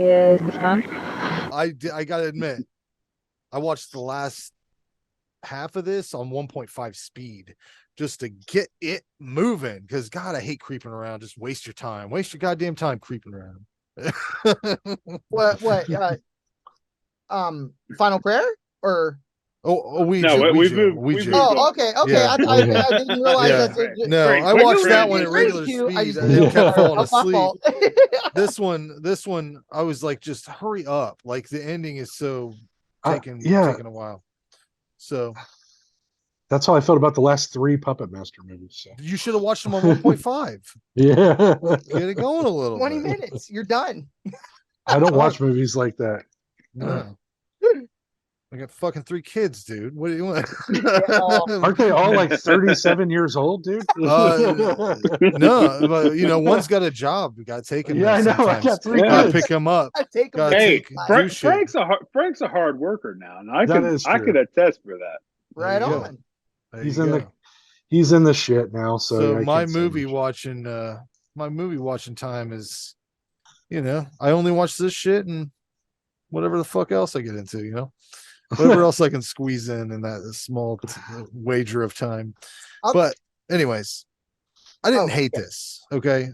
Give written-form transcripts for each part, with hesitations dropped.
I gotta admit, I watched the last half of this on 1.5 speed just to get it moving. Because God, I hate creeping around. Just waste your time. Waste your goddamn time creeping around. What? Final prayer or? Ouija, No, we've Ouija, moved. We've Ouija. moved Oh, on. okay. Yeah. I didn't realize Yeah. that's it. No, I Quick watched that one at transition. regular I speed just and then kept falling that's my asleep. fault. This one, I was like, just hurry up. Like the ending is so taking a while. So that's how I felt about the last 3 Puppet Master movies. So. you should have watched them on 1.5. Yeah. Get it going a little 20 bit. minutes, you're done. I don't watch movies like that. No. I got fucking 3 kids, dude. What do you want? Aren't they all like 37 years old, dude? No, but one's got a job. We got to take him. Yeah, I know. Sometimes. I got 3 Gotta kids. pick him up. Take him. Hey, do Frank's a hard worker now, and I could attest for that. Right on. He's in the shit now. So my movie watching time is, I only watch this shit and whatever the fuck else I get into, whatever else I can squeeze in that small wager of time. But anyways, I didn't hate this. Okay.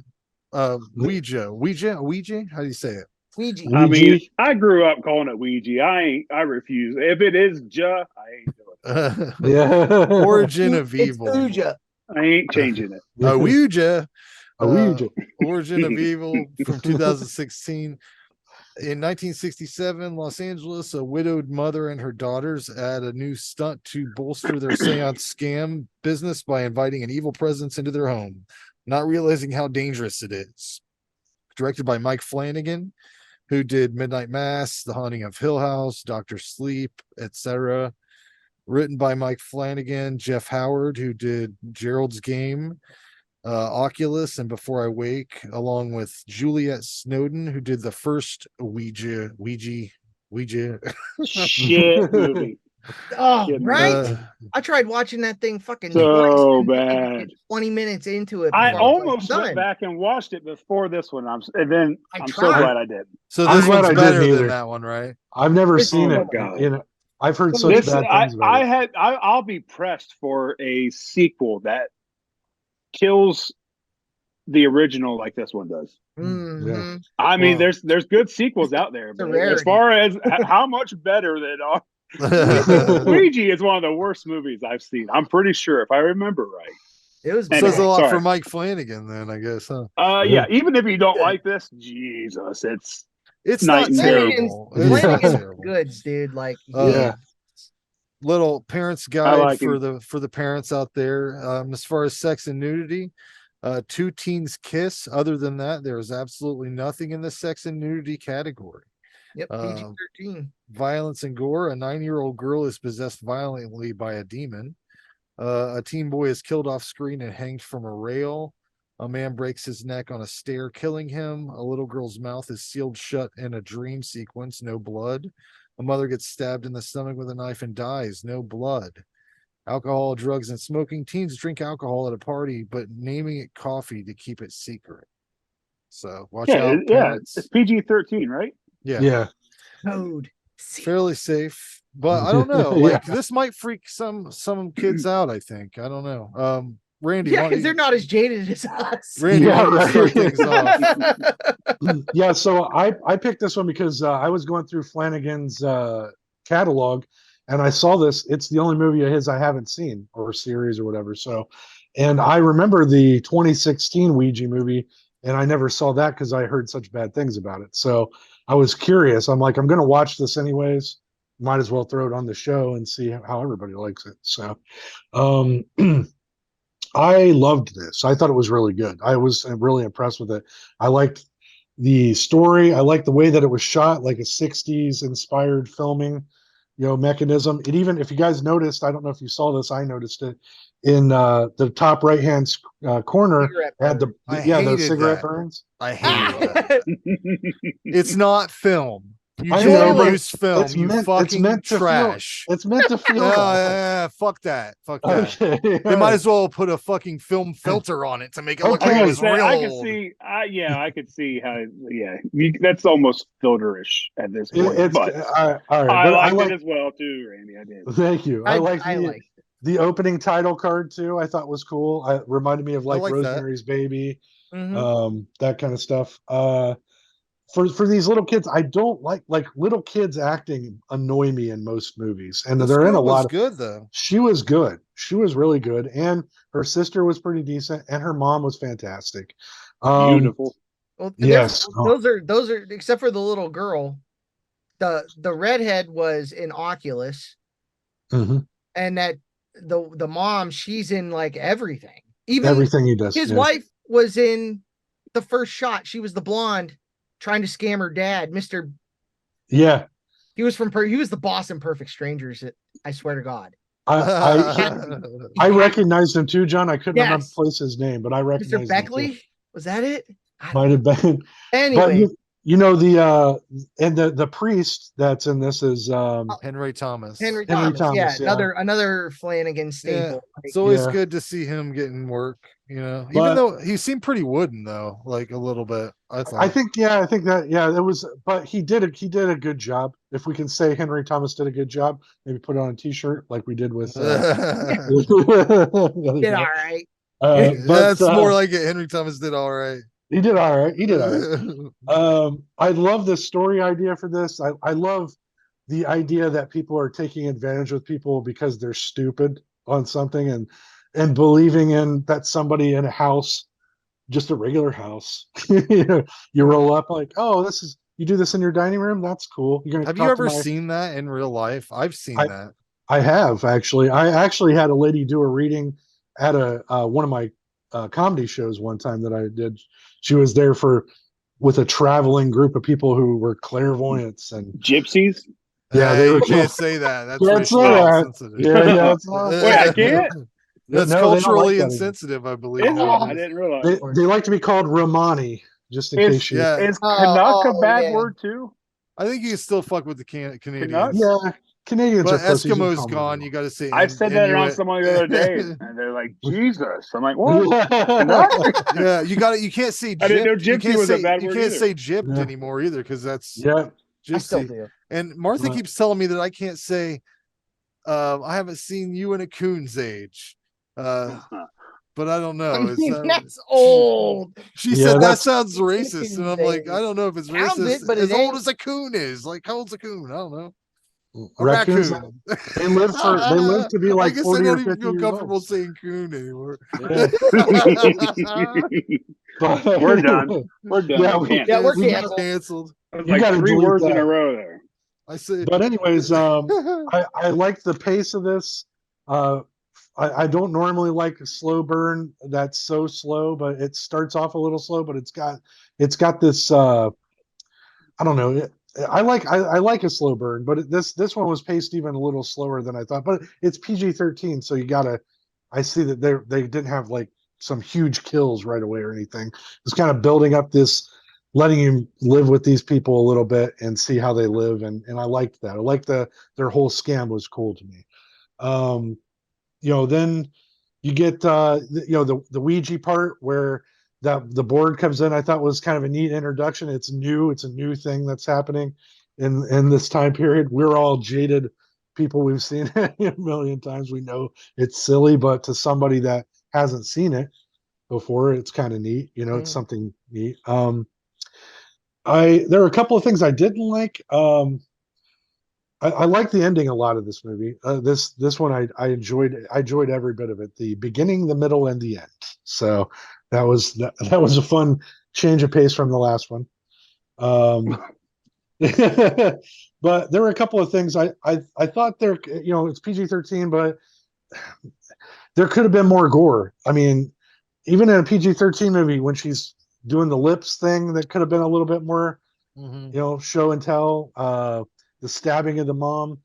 Ouija. How do you say it? Ouija. I mean, I grew up calling it Ouija. I refuse. If it is I ain't doing it. Yeah. Origin of Evil. Ouija. I ain't changing it. Ouija. Ouija. Origin of Evil from 2016. In 1967, Los Angeles, a widowed mother and her daughters add a new stunt to bolster their séance scam business by inviting an evil presence into their home, not realizing how dangerous it is. Directed by Mike Flanagan, who did Midnight Mass, The Haunting of Hill House, Doctor Sleep, etc. Written by Mike Flanagan, Jeff Howard, who did Gerald's Game, Oculus, and Before I Wake, along with Juliet Snowden, who did the first Ouija shit movie. Oh, right. I tried watching that thing fucking so bad. 20 minutes into it. I almost went back and watched it before this one. I'm so glad I did. So this one's better than that one, right? I've never seen it. I've heard such bad things about it. I'll be pressed for a sequel that kills the original like this one does. Mm-hmm. I mean, there's good sequels out there, but as far as how much better than Ouija is one of the worst movies I've seen. I'm pretty sure, if I remember right. It was says a lot for Mike Flanagan, then I guess, huh? Yeah. Even if you don't like this, Jesus, it's not terrible. Flanagan's good, dude. Like, little parents guide for the parents out there. As far as sex and nudity, 2 teens kiss. Other than that, there is absolutely nothing in the sex and nudity category. Yep, PG-13. Violence and gore. A 9-year-old girl is possessed violently by a demon. A teen boy is killed off screen and hanged from a rail. A man breaks his neck on a stair, killing him. A little girl's mouth is sealed shut in a dream sequence. No blood. A mother gets stabbed in the stomach with a knife and dies. No blood. Alcohol, drugs, and smoking. Teens drink alcohol at a party, but naming it coffee to keep it secret. So watch out. Yeah, it's PG-13, right? Yeah. Code. Fairly safe, but I don't know. Like this might freak some kids out. I think. I don't know. Randy, because they're not as jaded as us. Randy, start things off. Yeah, so I picked this one because I was going through Flanagan's catalog, and I saw this. It's the only movie of his I haven't seen, or series, or whatever. So, and I remember the 2016 Ouija movie, and I never saw that because I heard such bad things about it. So I was curious. I'm like, I'm going to watch this anyways. Might as well throw it on the show and see how everybody likes it. So, I loved this. I thought it was really good. I was really impressed with it. I liked the story. I liked the way that it was shot, like a 60s inspired filming, mechanism. It even, if you guys noticed, I don't know if you saw this, I noticed it in the top right hand corner had the cigarette burns. I hate that. It's not film. You I Jordan know, but Hughes film, it's you meant fucking to trash. feel. It's meant to feel. Yeah, fuck that. Fuck that. Okay. They might as well put a fucking film filter on it to make it look Okay. like it was real I could old. see. I could see how. Yeah, that's almost filterish at this point. It's but all right. I But liked it as well too, Randy. I did. Thank you. I like the opening title card too. I thought was cool. It reminded me of like like that. Rosemary's Baby, Mhm. that kind of stuff. For these little kids, I don't like little kids acting annoy me in most movies, and This they're in a girl was lot. good though. She was good. She was really good, and her sister was pretty decent, and her mom was fantastic. Beautiful. Well, Yes. those are except for the little girl. The redhead was in Oculus, Mhm. and that the mom, she's in like everything. Even Everything he does. his Yeah. wife was in the first shot. She was the blonde trying to scam her dad, Mr. Yeah. He was the boss in Perfect Strangers. I swear to God. I recognized him too, John. I couldn't remember place his name, but I recognized Mr. him Beckley. too. Was that it? Might have been. Anyway, But the priest that's in this is Henry Thomas. Henry Thomas, yeah, yeah. another Flanagan staple. Yeah, it's always Yeah. good to see him getting work, even But- though he seemed pretty wooden though, like a little bit. I thought. I think that it was, but he did a good job. If we can say Henry Thomas did a good job, maybe put it on a T-shirt like we did with. Did all right. That's more like it. Henry Thomas did all right. He did all right. I love the story idea for this. I love the idea that people are taking advantage of people because they're stupid on something and believing in that somebody in a house, just a regular house, you roll up like, oh, you do this in your dining room. That's cool. You're gonna Have you ever seen that in real life? I've seen that. I have actually. I actually had a lady do a reading at one of my comedy shows one time that I did. She was there with a traveling group of people who were clairvoyants and gypsies. Yeah, they you were. Can't say that. That's racially insensitive. Yeah. Wait, I can't. That's culturally insensitive, I believe. I didn't realize. They like to be called Romani, just in case you. Yeah. Is Canuck a bad word too? I think you can still fuck with the Canadians. Yeah, Canadians but are pussies. Eskimos gone. You got to say. I said that around someone the other day, and they're like, "Jesus!" I'm like, "What?" Yeah, you got it. You can't say. I didn't know gypsy was a bad word. You can't say gypped anymore either because that's gypsy. I still do. And Martha keeps telling me that I can't say. I haven't seen you in a coon's age. But I don't know. I mean, that's old. She said that sounds racist, and I'm like, I don't know if it's racist. But as old as a coon is, like, how old's a coon? I don't know. Raccoons. They live to be like 40 I don't or 50 even feel years comfortable old. saying coon anymore. Yeah. We're done. We're done. We're canceled. You got 3 words in a row there. I see. But anyways, I like the pace of this. I don't normally like a slow burn that's so slow, but it starts off a little slow, but it's got this I don't know. I like a slow burn, but this one was paced even a little slower than I thought. But it's PG-13, so I see that they didn't have like some huge kills right away or anything. It's kind of building up this, letting you live with these people a little bit and see how they live, and I liked that. I liked their whole scam was cool to me. Then you get the Ouija part where the board comes in. I thought was kind of a neat introduction. It's new. It's a new thing that's happening in this time period. We're all jaded people. We've seen it a million times. We know it's silly, but to somebody that hasn't seen it before, it's kind of neat. It's something neat. There are a couple of things I didn't like. I like the ending a lot of this movie. This one I enjoyed. I enjoyed every bit of it. The beginning, the middle, and the end. So that was a fun change of pace from the last one. But there were a couple of things I thought there. It's PG-13, but there could have been more gore. I mean, even in a PG-13 movie, when she's doing the lips thing, that could have been a little bit more, show and tell. The stabbing of the mom.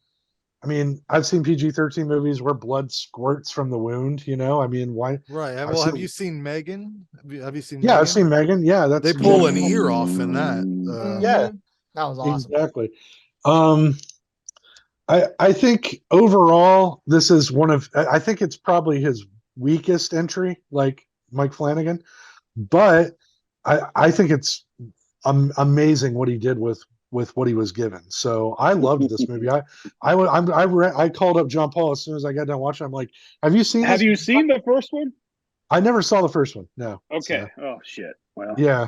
I mean, I've seen PG-13 movies where blood squirts from the wound. I mean, why? Right. Well, have you seen Megan? Have you seen? Yeah, Megan? I've seen Megan. Yeah, they pull an ear off in that. That was awesome. Exactly. I think overall this is I think it's probably his weakest entry, like Mike Flanagan, but I think it's amazing what he did with what he was given. So I loved this movie. I called up John Paul as soon as I got done watching. I'm like, have you seen Have this? you seen the first one? I never saw the first one. No. Okay. So, Oh shit. Well, yeah.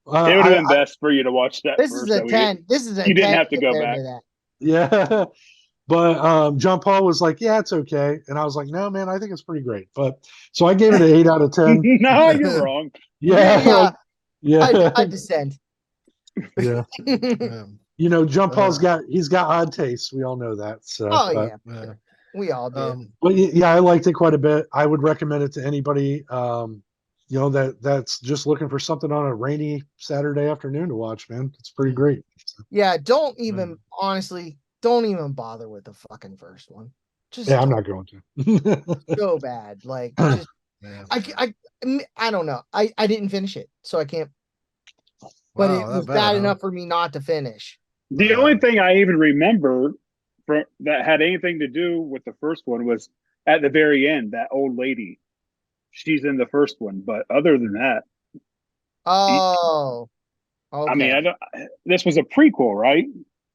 it would have been best for you to watch that This first. is a so 10. This is a you 10 didn't have to go compared back. to that. Yeah. But John Paul was like, yeah, it's okay. And I was like, no, man, I think it's pretty great. But so I gave it an 8 out of 10. No, you're wrong. Yeah. Yeah. I dissent. Yeah. Um, You know, John Paul's he's got odd tastes. We all know that. So, Oh but, yeah, we all do. but yeah, I liked it quite a bit. I would recommend it to anybody, you know, that's just looking for something on a rainy Saturday afternoon to watch, man. It's pretty great. Yeah, don't even honestly, don't even bother with the fucking first one. Just Yeah, I'm not going to. so bad. Like, just I don't know. I didn't finish it, so I can't. But Wow, it that was bad, bad huh? enough for me not to finish. The only thing I even remember that had anything to do with the first one was at the very end, that old lady. She's in the first one, but other than that, Oh, okay. I mean, this was a prequel, right?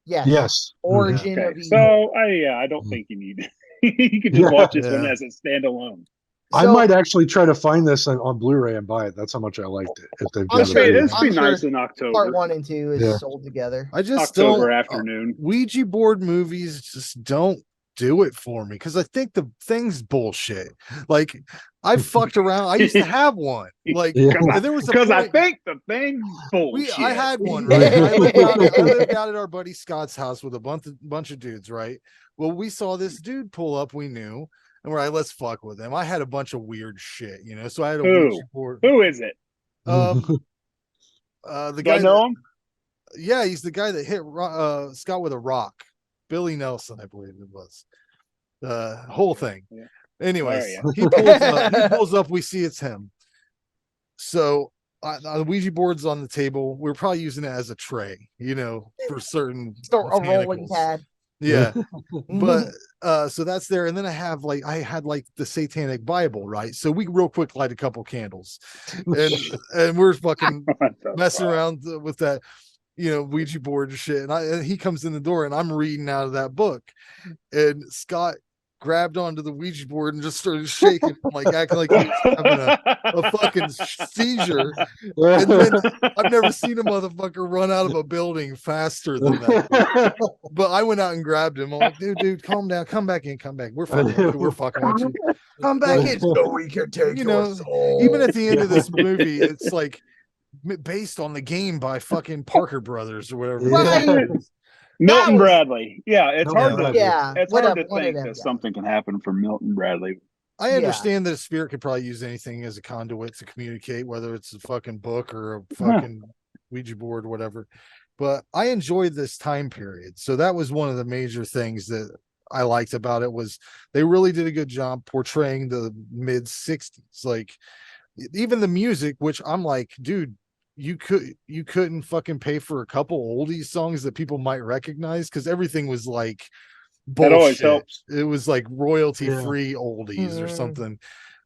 Yes. Yes. Origin Okay, of Evil. so I don't think you need. You could just watch this one as a standalone. I might actually try to find this on Blu-ray and buy it. That's how much I liked it. If they've got it. It's be nice in October. Part 1 and 2 is sold together. I just October don't. afternoon. Ouija board movies just don't do it for me because I think the thing's bullshit. Like I fucked around. I used to have one. Like there was because I think the thing's bullshit. I had one. Right? I lived out at our buddy Scott's house with a bunch of dudes. Right. Well, we saw this dude pull up. We knew. And we're like, let's fuck with him. I had a bunch of weird shit, you know. So I had a Ouija board. Who is it? The guy. I know him. Yeah, he's the guy that hit Scott with a rock. Billy Nelson, I believe it was. The whole thing. Yeah. Anyways, he pulls up. We see it's him. So the Ouija board's on the table. We're probably using it as a tray, you know, for certain. A rolling pad. Yeah. But so that's there. And then I had like the Satanic Bible, right? So we real quick light a couple candles and we're fucking messing around with that, you know, Ouija board and shit. And he comes in the door and I'm reading out of that book. And Scott grabbed onto the Ouija board and just started shaking, like acting like he was having a fucking seizure. And then I've never seen a motherfucker run out of a building faster than that. But I went out and grabbed him. I'm like, dude, calm down, come back in, come back. We're fucking with you. Come back in so we can take your soul. Even at the end of this movie, it's like based on the game by fucking Parker Brothers or whatever. Right. Milton Bradley. Yeah, it's hard to it's hard to think that something can happen from Milton Bradley. I understand that a spirit could probably use anything as a conduit to communicate, whether it's a fucking book or a fucking Ouija board or whatever. But I enjoyed this time period. So that was one of the major things that I liked about it was they really did a good job portraying the mid 60s. Like even the music, which I'm like, dude, you couldn't fucking pay for a couple oldies songs that people might recognize because everything was like bullshit. That always helps. It was like royalty free oldies or something.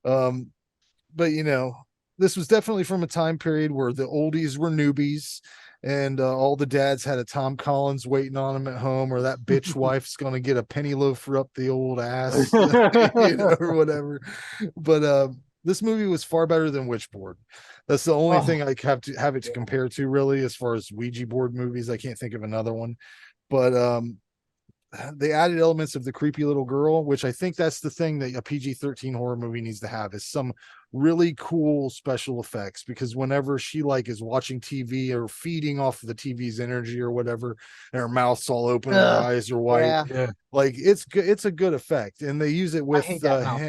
But you know, this was definitely from a time period where the oldies were newbies and all the dads had a Tom Collins waiting on them at home, or that bitch wife's gonna get a penny loafer up the old ass, you know, or whatever. But this movie was far better than Witchboard. That's the only thing I have it to compare to, really, as far as Ouija board movies. I can't think of another one. But they added elements of the creepy little girl, which I think that's the thing that a PG-13 horror movie needs to have, is some really cool special effects, because whenever she like is watching TV or feeding off of the TV's energy or whatever, and her mouth's all open, her eyes are white, like it's a good effect, and they use it with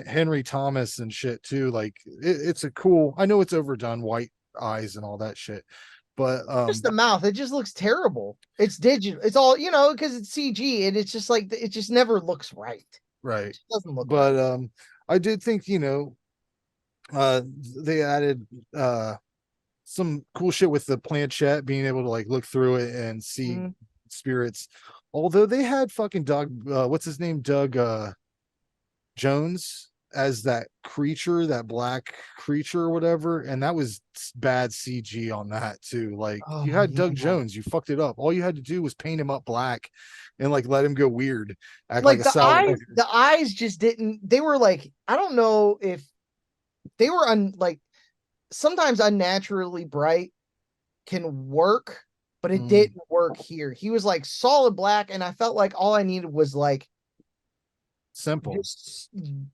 Henry Thomas and shit too. Like it's a cool, I know it's overdone, white eyes and all that shit, but just the mouth, it just looks terrible. It's digital, it's all, you know, because it's CG, and it's just like it just never looks right. It doesn't look but right. I did think, you know, they added some cool shit with the planchette, being able to like look through it and see spirits. Although they had fucking Doug, what's his name, Doug Jones, as that creature, that black creature or whatever, and that was bad CG on that too. Like you had Doug Jones, you fucked it up. All you had to do was paint him up black and like let him go weird, act like a salad. The eyes just didn't. They were like, I don't know if they were like sometimes unnaturally bright can work, but it didn't work here. He was like solid black, and I felt like all I needed was like simple, just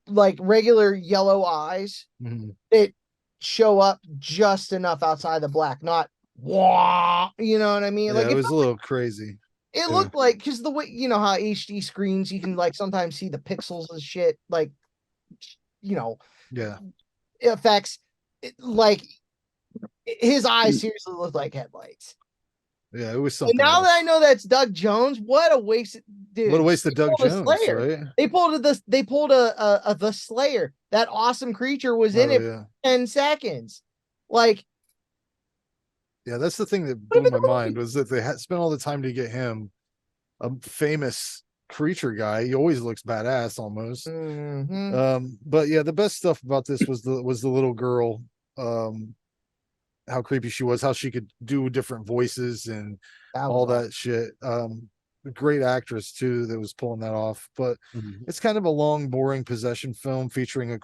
like regular yellow eyes that show up just enough outside the black, not wah, you know what I mean? Yeah, like it was a little crazy. It looked like, because the way, you know how HD screens, you can like sometimes see the pixels and shit, like, you know, effects. Like his eyes seriously looked like headlights. Yeah, it was something. And now that I know that's Doug Jones, what a waste, dude! What a waste of Doug Jones, right? They pulled a the Slayer. That awesome creature was in it for 10 seconds. Like, yeah, that's the thing that blew my mind, was that they had spent all the time to get him, a famous creature guy. He always looks badass almost. But yeah, the best stuff about this was the little girl. How creepy she was, how she could do different voices and all that shit. Great actress too that was pulling that off. But it's kind of a long, boring possession film featuring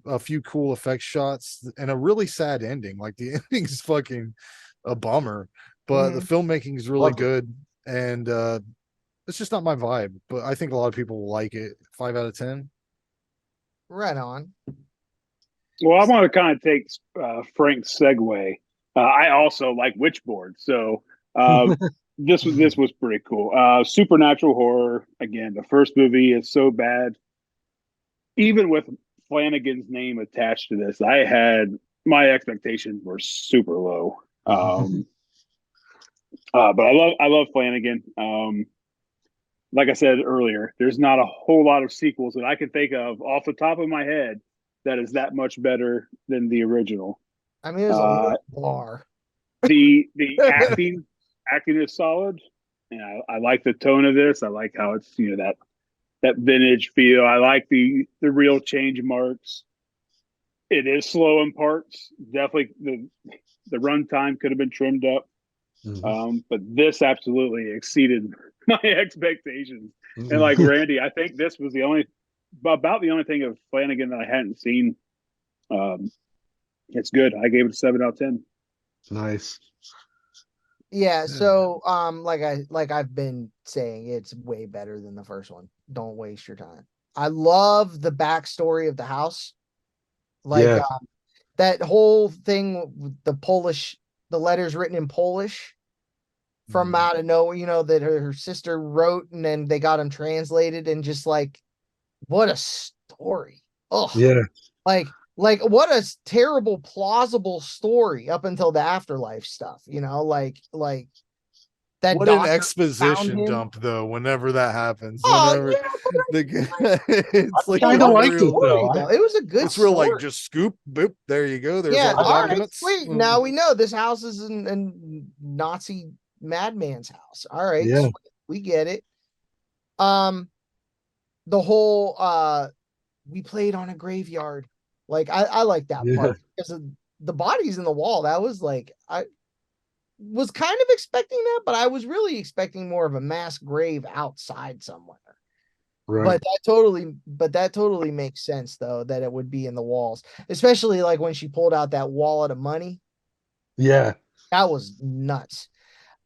a few cool effect shots and a really sad ending. Like the ending is fucking a bummer, but the filmmaking is really good, and it's just not my vibe. But I think a lot of people will like it. 5 out of 10. Right on. Well, I want to kind of take Frank's segue. I also like Witchboard, so this was pretty cool. Supernatural horror. Again, the first movie is so bad. Even with Flanagan's name attached to this, my expectations were super low. But I love Flanagan. Like I said earlier, there's not a whole lot of sequels that I can think of off the top of my head that is that much better than the original. I mean, there's a bar. The acting is solid, and I like the tone of this. I like how it's, you know, that vintage feel. I like the real change marks. It is slow in parts. Definitely the runtime could have been trimmed up. But this absolutely exceeded my expectations. And like Randy, I think this was about the only thing of Flanagan that I hadn't seen. It's good. I gave it a 7 out of 10. Nice. Yeah, so like I've been saying, it's way better than the first one. Don't waste your time. I love the backstory of the house. Like that whole thing with the letters written in Polish from out of nowhere, you know, that her sister wrote, and then they got them translated, and just like, what a story. Oh yeah. Like what a terrible plausible story up until the afterlife stuff, you know, like that. What an exposition dump though, whenever that happens. It's like, I don't like it though. It was a good it's real story. Like just scoop, boop, there you go. There's all all the documents. right, sweet. Now we know this house is in Nazi madman's house. All right, sweet. We get it. The whole we played on a graveyard. Like I like that part because of the bodies in the wall. That was like, I was kind of expecting that, but I was really expecting more of a mass grave outside somewhere. Right. But that totally makes sense though, that it would be in the walls, especially like when she pulled out that wallet of money. Yeah. That was nuts.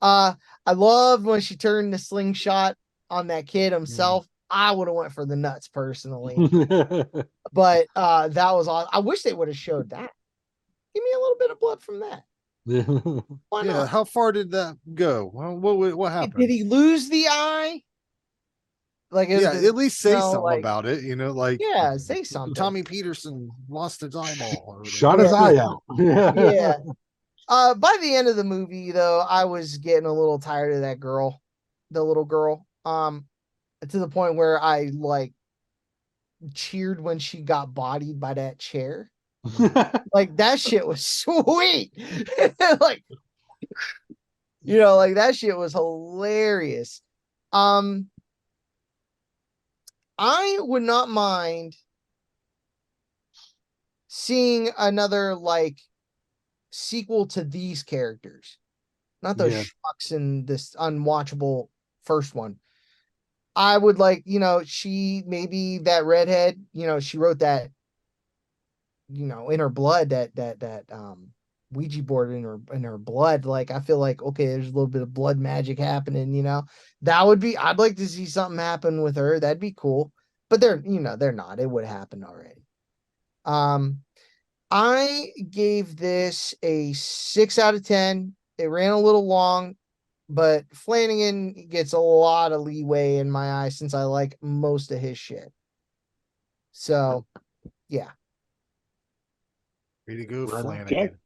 I loved when she turned the slingshot on that kid himself. I would have went for the nuts personally. But that was all. I wish they would have showed that. Give me a little bit of blood from that. Why not? How far did that go? What happened? Did he lose the eye? Like, at least say something about it. You know, like, say something. Tommy Peterson lost his eyeball. Shot his eye out. Yeah. By the end of the movie, though, I was getting a little tired of that girl, the little girl. To the point where I like cheered when she got bodied by that chair. Like that shit was sweet. Like You know, like that shit was hilarious. I would not mind seeing another like sequel to these characters, not those Yeah. schmucks in this unwatchable first one. I would like, you know, she maybe that redhead, you know, she wrote that, you know, in her blood, that Ouija board in her blood. Like I feel like okay, there's a little bit of blood magic happening, you know. That would be I'd like to see something happen with her. That'd be cool. But they're, you know, they're not. It would have happened already. Um I gave this a 6 out of 10. It ran a little long, but Flanagan gets a lot of leeway in my eyes since I like most of his shit. So, yeah. Way to go, Right on. Flanagan.